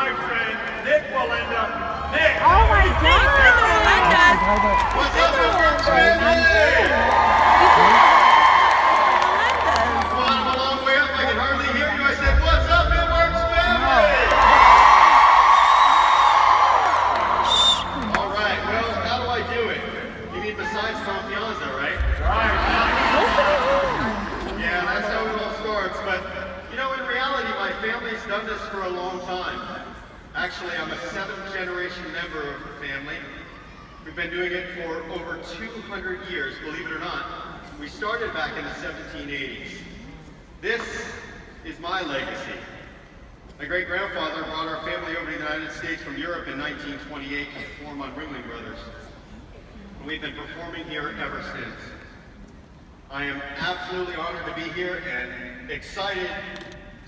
my friend, Nick Wallenda. Nick! Oh my God! What's up, Edwards family? Well, I'm a long way up. I can hardly hear you. I said, what's up, Edwards family? All right. Well, how do I do it? You mean besides confianza, right? Right. Yeah, that's how it all starts. But, you know, in reality, my family's done this for a long time. Actually, I'm a 7th generation member of the family. We've been doing it for over 200 years, believe it or not. We started back in the 1780s. This is my legacy. My great-grandfather brought our family over to the United States from Europe in 1928 to perform on Ringling Brothers. And we've been performing here ever since. I am absolutely honored to be here and excited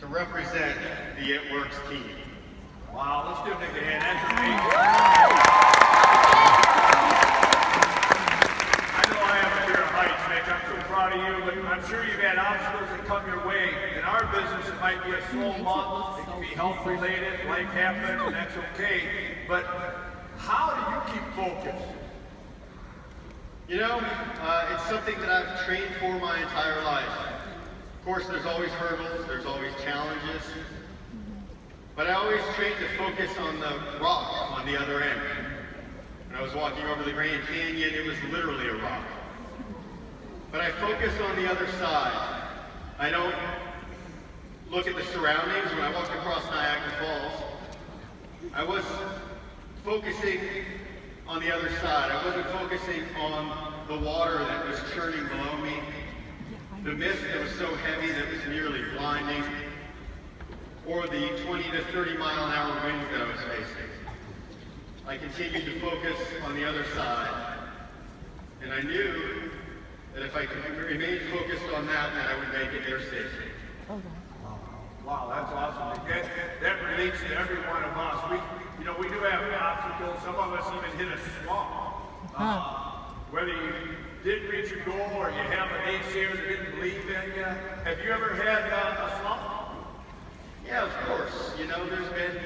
to represent the It Works team. Wow, let's give Nick a hand. That's amazing. I know I have a fear of heights, Nick. I'm so proud of you, but I'm sure you've had obstacles that come your way. In our business, it might be a slow month. It can be health-related. Life happens, and that's okay. But how do you keep focused? You know, it's something that I've trained for my entire life. Of course, there's always hurdles, there's always challenges, but I always trained to focus on the rock on the other end. When I was walking over the Grand Canyon, it was literally a rock. But I focus on the other side. I don't look at the surroundings. When I walked across Niagara Falls, I was focusing on the other side. I wasn't focusing on the water that was churning below me, the mist that was so heavy that it was nearly blinding, or the 20 to 30 mile an hour winds that I was facing. I continued to focus on the other side, and I knew that if I could remain focused on that, then I would make it there safely. Wow, that's awesome. That relates to every one of us. We do have obstacles. Some of us even hit a swamp. Whether you didn't reach your goal or you have a naysayer that didn't believe in you. Have you ever had a slump? Yeah, of course. You know, there's been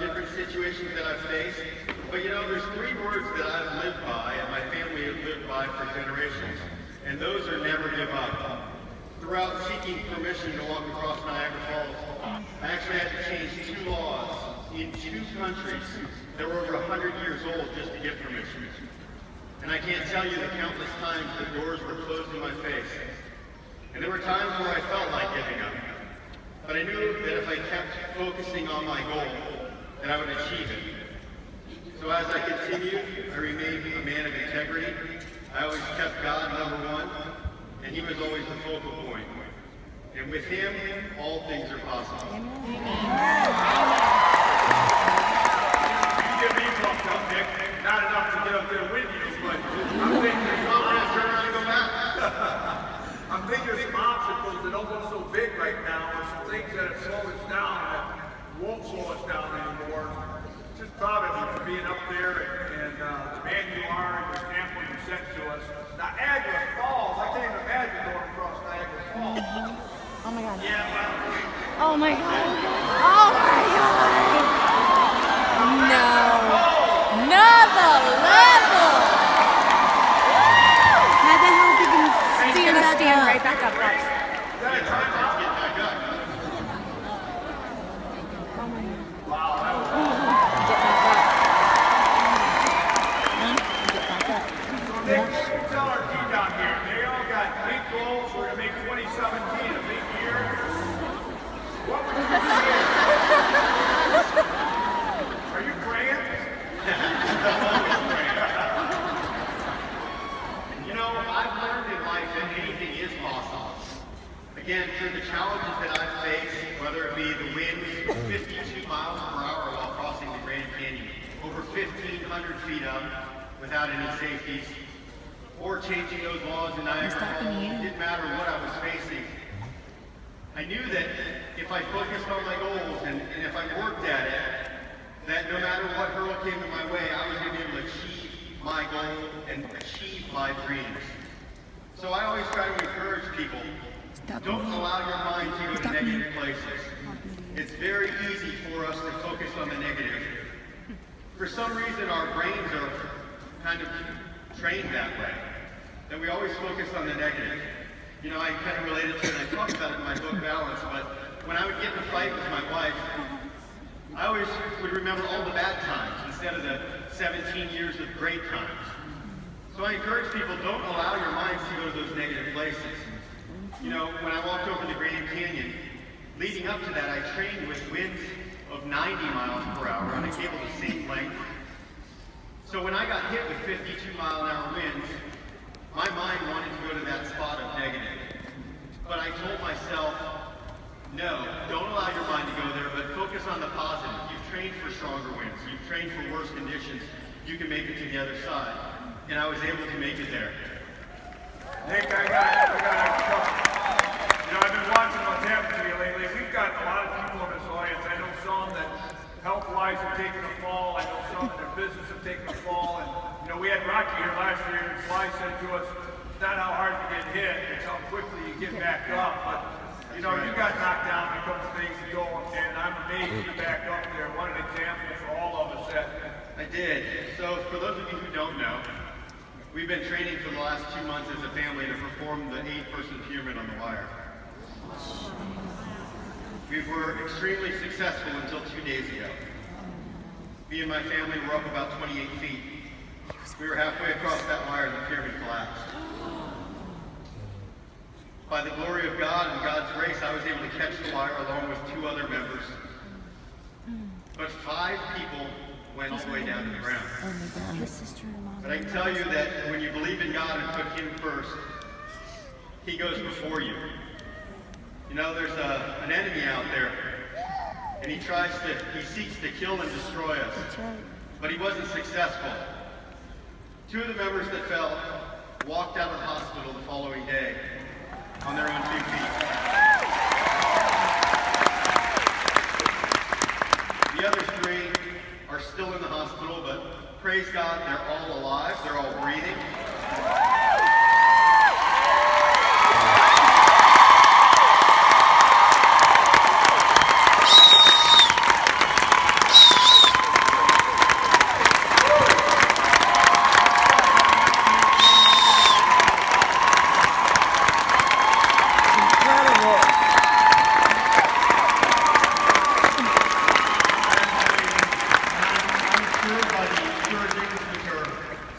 different situations that I've faced. But you know, there's 3 words that I've lived by and my family has lived by for generations. And those are never give up. Throughout seeking permission to walk across Niagara Falls, I actually had to change 2 laws in 2 countries that were over 100 years old just to get permission. And I can't tell you the countless times the doors were closed in my face. And there were times where I felt like giving up. But I knew that if I kept focusing on my goal, that I would achieve it. So as I continued, I remained a man of integrity. I always kept God #1, and He was always the focal point. And with Him, all things are possible. You get me pumped up, Nick. Not enough to get up there with you, but I'm thinking there's some I'm thinking of some obstacles that don't look so big right now, or some things that have slowed us down that won't slow us down anymore. Just proud of you for being up there and the man you are and the example you set to us. Niagara Falls, I can't even imagine going across Niagara Falls. Oh my God. Yeah, well. Oh my God. Oh my God. No. Another level. How the hell is he going to stand right back up? Watch. Tell our team down here, they all got big goals. We're going to make 2017 a big year. What would you do? Are you praying? You know, I've learned in life that anything is possible. Again, through the challenges that I've faced, whether it be the winds of 52 miles per hour while crossing the Grand Canyon, over 1,500 feet up without any safeties, or changing those laws in Niagara Falls, it didn't matter what I was facing. I knew that if I focused on my goals and if I worked at it, that no matter what hurdle came in my way, I was going to be able to achieve my goal and achieve my dreams. So I always try to encourage people, don't allow your mind to go to negative places. it's very easy for us to focus on the negative. For some reason, our brains are kind of trained that way, that we always focus on the negative. You know, I kind of related to it, and I talk about it in my book, Balance, but when I would get in a fight with my wife, I always would remember all the bad times instead of the 17 years of great times. So I encourage people, don't allow your minds to go to those negative places. You know, when I walked over the Grand Canyon, leading up to that, I trained with winds of 90 miles per hour on a cable the same length. So when I got hit with 52-mile-an-hour winds, my mind wanted to go to that spot of negative. But I told myself, no, don't allow your mind to go there, but focus on the positive. You've trained for stronger winds. You've trained for worse conditions. You can make it to the other side. And I was able to make it there. Nick, I got you know, I've been watching what's happened to you lately. We've got a lot of people in this audience. I know some that health-wise have taken a fall. I know some in their business have taken a fall. And, you know, we had Rocky here last year, and Sly said to us, it's not how hard you get hit, it's how quickly you get back up. But, you know, you got knocked down a couple things ago, and I'm amazed you're back up there. What an example for all of us that I did. So for those of you who don't know, we've been training for the last 2 months as a family to perform the 8-person pyramid on the wire. We were extremely successful until 2 days ago. Me and my family were up about 28 feet. We were halfway across that wire and the pyramid collapsed. By the glory of God and God's grace, I was able to catch the wire along with 2 other members. But 5 people went all the way down to the ground. Oh my God. His sister and mom. But I can tell you that when you believe in God and put Him first, He goes before you. You know, there's an enemy out there, and he seeks to kill and destroy us. That's right. But he wasn't successful. 2 of the members that fell walked out of the hospital the following day on their own 2 feet. The other 3 are still in the hospital, but praise God, they're all alive, they're all breathing.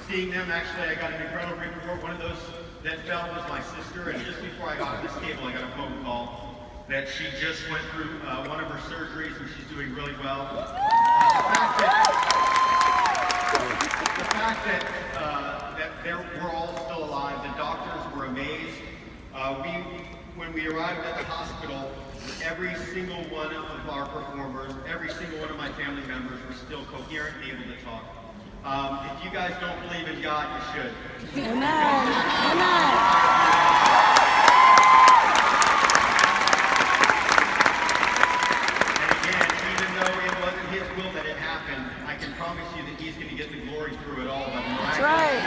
Seeing them, actually, I got an incredible report. One of those that fell was my sister, and just before I got on this table, I got a phone call that she just went through one of her surgeries, and she's doing really well. The fact that we're all still alive, the doctors were amazed. When we arrived at the hospital, every single one of our performers, every single one of my family members were still coherent and able to talk. If you guys don't believe in God, you should. Amen. Amen. And again, even though it wasn't His will that it happened, I can promise you that He's going to get the glory through it all. That's right.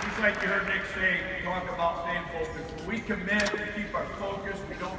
Just like you heard Nick say, talk about staying focused. When we commit to keep our focus, we don't